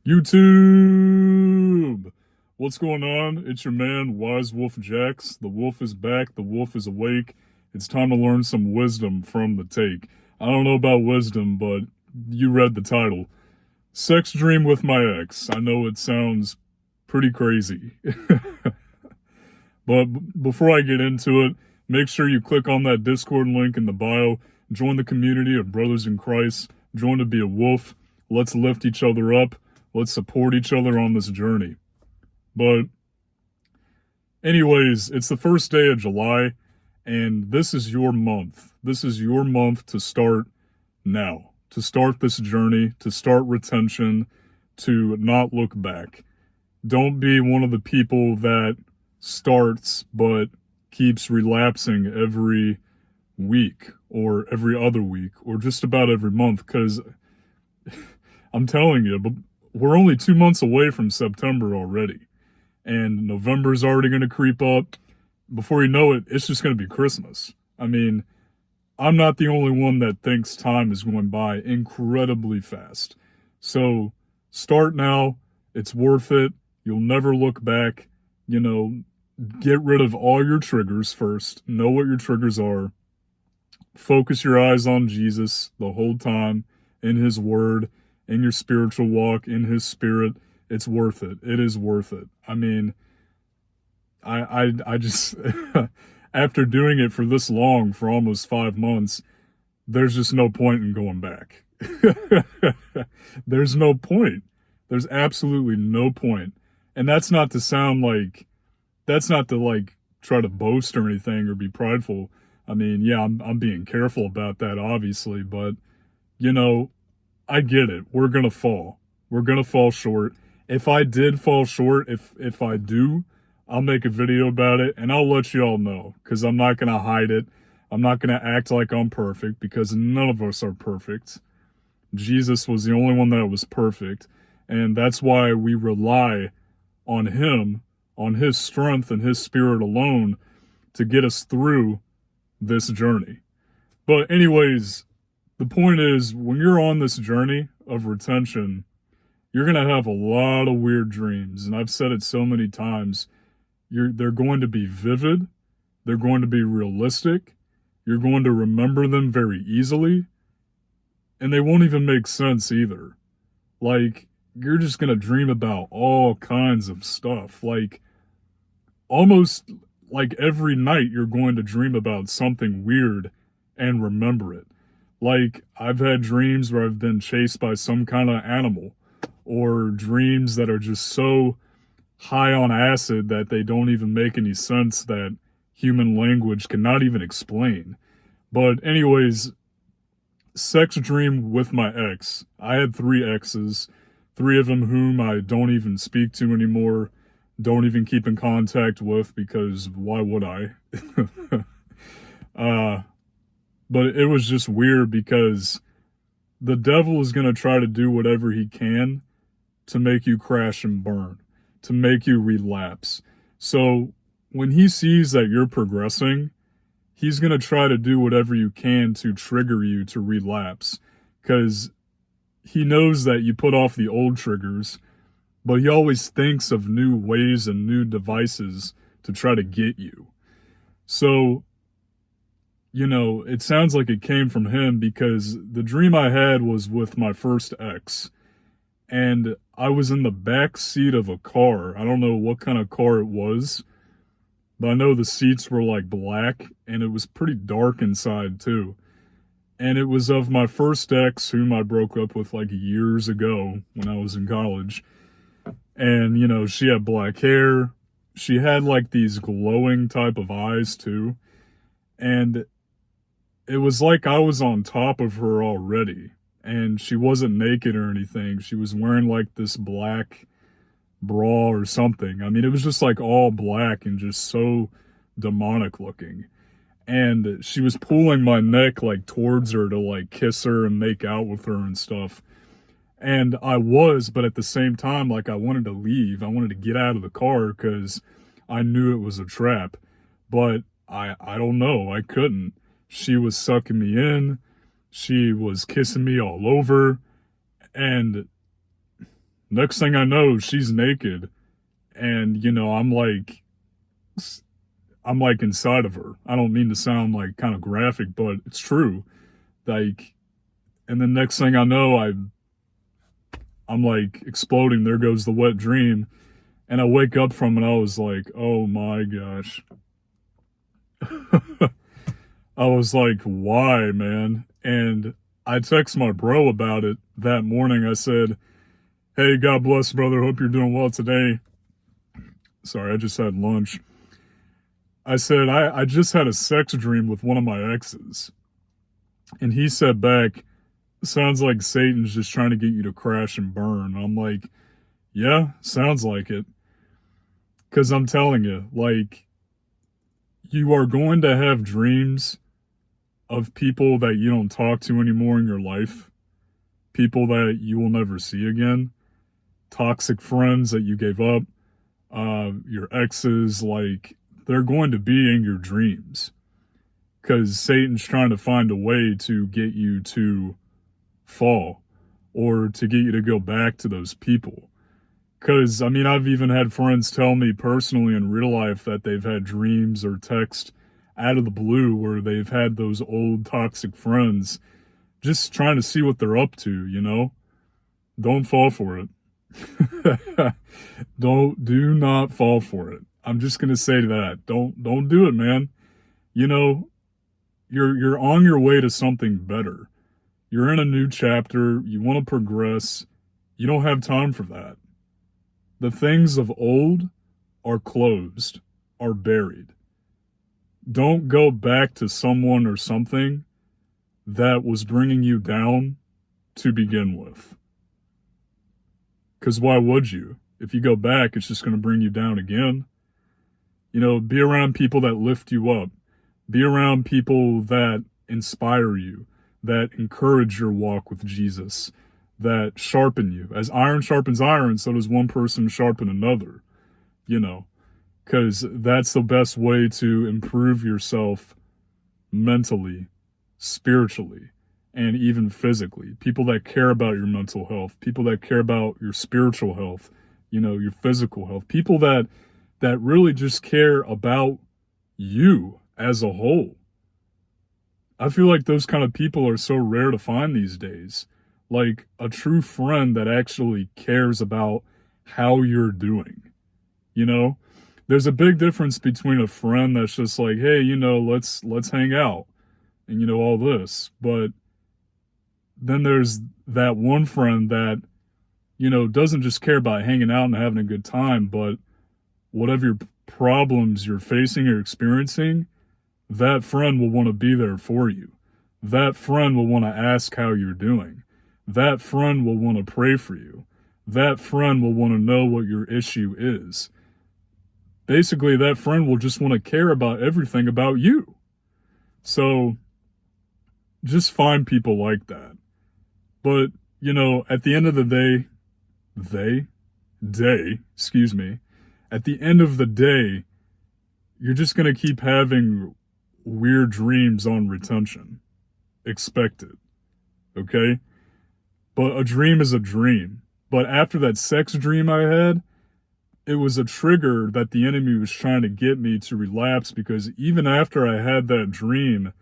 YouTube! What's going on? It's your man, Wise Wolf Jax. The wolf is back. The wolf is awake. It's time to learn some wisdom from the take. I don't know about wisdom, but you read the title. Sex dream with my ex. I know it sounds pretty crazy. But before I get into it, make sure you click on that Discord link in the bio. Join the community of brothers in Christ. Join to be a wolf. Let's lift each other up. Let's support each other on this journey. But anyways, it's the first day of July, and this is your month. This is your month to start now, to start this journey, to start retention, to not look back. Don't be one of the people that starts but keeps relapsing every week or every other week or just about every month, because I'm telling you, but we're only 2 months away from September already, and November's already going to creep up. Before you know it, it's just going to be Christmas. I mean, I'm not the only one that thinks time is going by incredibly fast. So start now. It's worth it. You'll never look back. Get rid of all your triggers first. Know what your triggers are. Focus your eyes on Jesus the whole time, in his word, in your spiritual walk, in his spirit. It's worth it. It is worth it. I mean, I just, after doing it for this long, for almost 5 months, there's just no point in going back. There's no point. There's absolutely no point. And that's not to sound like, that's not to try to boast or anything or be prideful. I mean, yeah, I'm being careful about that, obviously, but I get it. We're going to fall. We're going to fall short. If I did fall short, if I do, I'll make a video about it and I'll let you all know, because I'm not going to hide it. I'm not going to act like I'm perfect, because none of us are perfect. Jesus was the only one that was perfect, and that's why we rely on him, on his strength and his spirit alone to get us through this journey. But anyways, the point is, when you're on this journey of retention, you're going to have a lot of weird dreams. And I've said it so many times. They're going to be vivid. They're going to be realistic. You're going to remember them very easily. And they won't even make sense either. You're just going to dream about all kinds of stuff. Almost like every night you're going to dream about something weird and remember it. I've had dreams where I've been chased by some kind of animal, or dreams that are just so high on acid that they don't even make any sense, that human language cannot even explain. But anyways, sex dream with my ex. I had 3 exes, 3 of them whom I don't even speak to anymore, don't even keep in contact with, because why would I? But it was just weird, because the devil is going to try to do whatever he can to make you crash and burn, to make you relapse. So when he sees that you're progressing, he's going to try to do whatever you can to trigger you to relapse, because he knows that you put off the old triggers, but he always thinks of new ways and new devices to try to get you. So, it sounds like it came from him, because the dream I had was with my first ex. And I was in the back seat of a car. I don't know what kind of car it was, but I know the seats were black, and it was pretty dark inside too. And it was of my first ex, whom I broke up with years ago when I was in college. And, she had black hair. She had these glowing type of eyes too. And it was like I was on top of her already. And she wasn't naked or anything. She was wearing this black bra or something. I mean, it was just all black and just so demonic looking. And she was pulling my neck towards her to kiss her and make out with her and stuff. And I was, but at the same time, I wanted to leave. I wanted to get out of the car, because I knew it was a trap. But I don't know. I couldn't. She was sucking me in. She was kissing me all over. And Next thing I know, she's naked, and I'm like inside of her. I don't mean to sound like kind of graphic, but it's true. Like, and then next thing I know, I'm like exploding. There goes the wet dream, and I wake up from it. I was like, oh my gosh. I was like, why, man? And I text my bro about it that morning. I said, hey, God bless, brother. Hope you're doing well today. Sorry, I just had lunch. I said, I just had a sex dream with one of my exes. And he said back, sounds like Satan's just trying to get you to crash and burn. I'm like, yeah, sounds like it. Because I'm telling you, like, you are going to have dreams of people that you don't talk to anymore in your life, people that you will never see again, toxic friends that you gave up, your exes, like, they're going to be in your dreams because Satan's trying to find a way to get you to fall or to get you to go back to those people. Because, I mean, I've even had friends tell me personally in real life that they've had dreams or text out of the blue where they've had those old toxic friends just trying to see what they're up to, you know? Don't fall for it. Do not fall for it. I'm just gonna say that. Don't do it, man. You know, you're on your way to something better. You're in a new chapter, you want to progress. You don't have time for that. The things of old are closed, are buried. Don't go back to someone or something that was bringing you down to begin with. Because why would you? If you go back, it's just going to bring you down again. You know, be around people that lift you up. Be around people that inspire you, that encourage your walk with Jesus, that sharpen you. As iron sharpens iron, so does one person sharpen another, you know, because that's the best way to improve yourself mentally, spiritually, and even physically. People that care about your mental health, people that care about your spiritual health, you know, your physical health, people that really just care about you as a whole. I feel like those kind of people are so rare to find these days. Like a true friend that actually cares about how you're doing. You know, there's a big difference between a friend that's just like, hey, you know, let's hang out and you know all this, but then there's that one friend that, you know, doesn't just care about hanging out and having a good time, but whatever your problems you're facing or experiencing, that friend will want to be there for you. That friend will want to ask how you're doing. That friend will want to pray for you. That friend will want to know what your issue is. Basically, that friend will just want to care about everything about you. So just find people like that. But, you know, at the end of the day, at the end of the day, you're just going to keep having weird dreams on retention. Expect it. Okay? But a dream is a dream. But after that sex dream I had, it was a trigger that the enemy was trying to get me to relapse because even after I had that dream,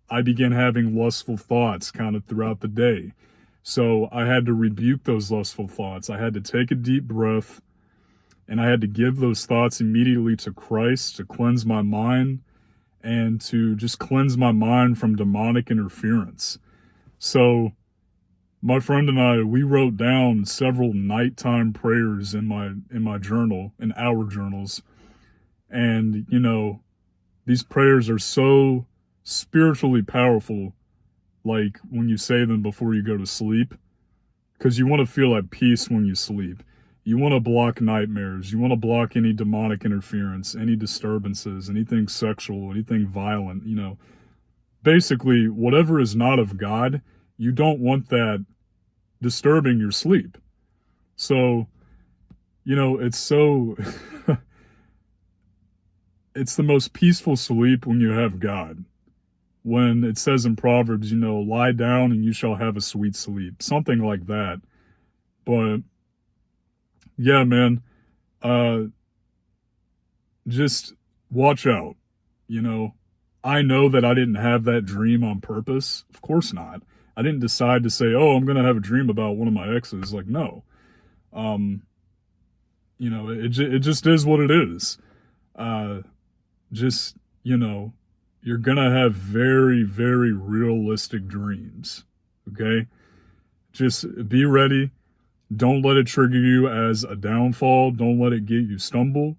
I began having lustful thoughts kind of throughout the day. So I had to rebuke those lustful thoughts. I had to take a deep breath and I had to give those thoughts immediately to Christ to cleanse my mind and to just cleanse my mind from demonic interference. So my friend and I, we wrote down several nighttime prayers in my journal, in our journals. And, you know, these prayers are so spiritually powerful, like when you say them before you go to sleep, because you want to feel at peace when you sleep. You want to block nightmares. You want to block any demonic interference, any disturbances, anything sexual, anything violent, you know. Basically, whatever is not of God, you don't want that disturbing your sleep. So, you know, it's so it's the most peaceful sleep when you have God. When it says in Proverbs, you know, lie down and you shall have a sweet sleep, something like that. But yeah, man, uh, just watch out. You know, I know that I didn't have that dream on purpose. Of course not. I didn't decide to say, "Oh, I'm going to have a dream about one of my exes." Like, no. Um, it just is what it is. Uh, just, you know, you're going to have very, very realistic dreams. Okay? Just be ready. Don't let it trigger you as a downfall. Don't let it get you stumble.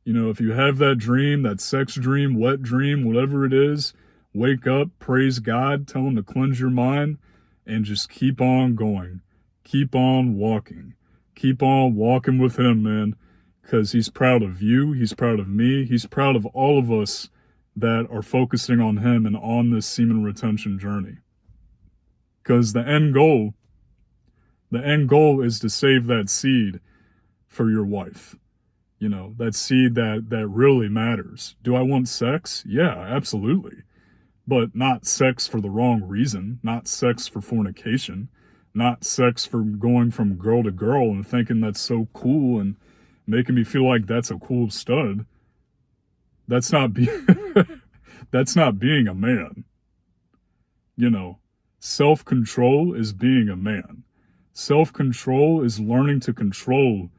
If you have that dream, that sex dream, wet dream, whatever it is, wake up, praise God, tell him to cleanse your mind, and just keep on going. Keep on walking. Keep on walking with him, man, because he's proud of you. He's proud of me. He's proud of all of us that are focusing on him and on this semen retention journey. Because the end goal is to save that seed for your wife. That seed that really matters. Do I want sex? Yeah, absolutely. But not sex for the wrong reason, not sex for fornication, not sex for going from girl to girl and thinking that's so cool and making me feel like that's a cool stud. That's not be that's not being a man. Self-control is being a man. Self-control is learning to control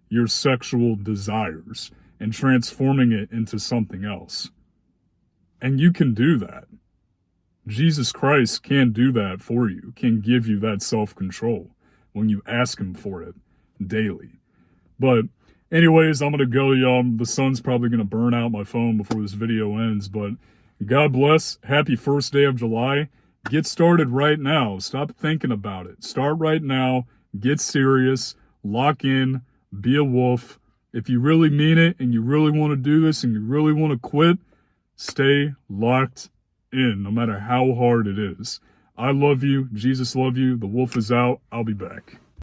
your sexual desires and transforming it into something else. And you can do that. Jesus Christ can do that for you, can give you that self-control when you ask him for it daily. But anyways, I'm going to go, y'all. The sun's probably going to burn out my phone before this video ends, but God bless. Happy first day of July. Get started right now. Stop thinking about it. Start right now. Get serious. Lock in. Be a wolf. If you really mean it and you really want to do this and you really want to quit, stay locked in, no matter how hard it is. I love you. Jesus love you. The wolf is out. I'll be back.